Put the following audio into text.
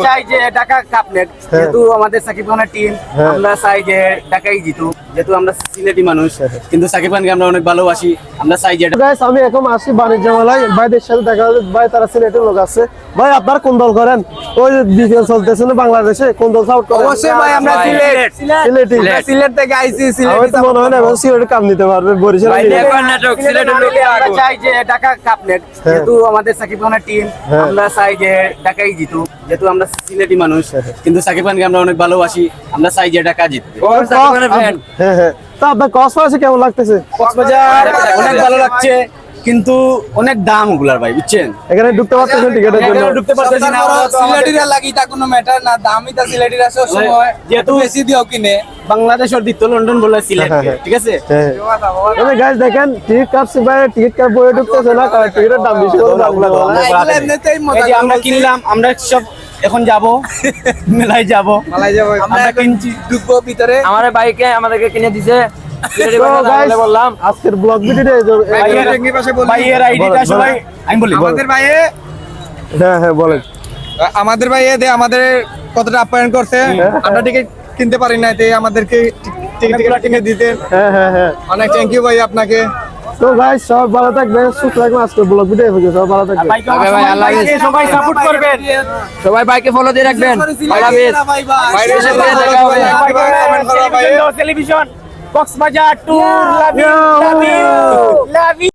চাই যে ঢাকা কাপ নেক, যেহেতু আমাদের সাকিব খানের টিম, আমরা চাই যে ঢাকাই জিতুক, যেহেতু আমরা সিলেটি মানুষ, কিন্তু সাকিব খানকে আমরা অনেক ভালোবাসি, আমরা চাই যে গাইস আমি এখন আসি বাণিজ্য মেলায়, ভাইদের সাথে দেখা হচ্ছে, ভাই তারা সিলেটের লোক আছে। ভাই আপনারা কোন দল করেন? ওই যে বিপিএল চলতেছে না বাংলাদেশে, কোন দল সাপোর্ট করেন? অবশ্যই ভাই আমরা সিলেটি। সিলেট থেকে আইছি। আমার তো মনে হয় না সিলেটে কাম নিতে পারবে বরিশাল। আমরা চাই যে ঢাকা কাপ নেক, যেহেতু আমাদের সাকিব খানের টিম, আমরা চাই যে ঢাকাই জিতুক, যেহেতু আমরা সিলেটি মানুষ, কিন্তু সাকিব খানকে আমরা অনেক ভালোবাসি, আমরা চাই যে ঢাকা জিতবে। হ্যাঁ হ্যাঁ। তা আপনার কক্সবাজার কেমন লাগতেছে? কক্সবাজার অনেক ভালো লাগছে, কিন্তু অনেক দাম ওগুলার ভাই, বুঝছেন? এখানে ঢুকতে পারতেছেন টিকেটের জন্য? ঢুকতে পারতেছি না। সিলেটিরা লাগি তা কোনো ম্যাটার না, দামই তা সিলেটিরা সব সময় যেহেতু বেশি দিও কিনে। বাংলাদেশের দ্বিতীয় লন্ডন বলে সিলেট, ঠিক আছে? হ্যাঁ। এই গাইস দেখেন টিকিট কাটছে ভাই, টিকিট কাট বইয়ে ঢুকতেছে না, কারণ টিকিটের দাম বেশি করে লাগলো। এগুলো এমনিতেই মজা এই যে আমরা কিনলাম, আমরা সব এখন যাব মেলায় যাব, মালাই যাবো আমরা কিনছি, ঢুকবো ভিতরে। আমাদের বাইকে আমাদেরকে কিনে দিছে। বললাম আজকের ব্লগ ভিডিওতে ভাইয়ের আইডিটা সবাই আমি বলি। আমাদের ভাইয়ে হ্যাঁ হ্যাঁ বলেন। আমাদের ভাইয়ে দে আমাদের কতটা আপ্যায়ন করছে, আমরা টিকিট কিনতে পারি না, তাই আমাদেরকে টিকিট কিনে দিতেন। হ্যাঁ হ্যাঁ হ্যাঁ। অনেক থ্যাংক ইউ ভাই আপনাকে। তো গাইস সব ভালো থাকবেন, সুস্থ থাকবেন। আজকের ব্লগ ভিডিও হয়ে গেছে, সব ভালো থাকবেন। ভাই আল্লাহ সবাই সাপোর্ট করবেন, সবাই বাইকে ফলো দিয়ে রাখবেন। আল্লাহ হাফেজ। বাইরের সাথে দেখা হবে। Television Cox's Bazar tour, love you love you love you.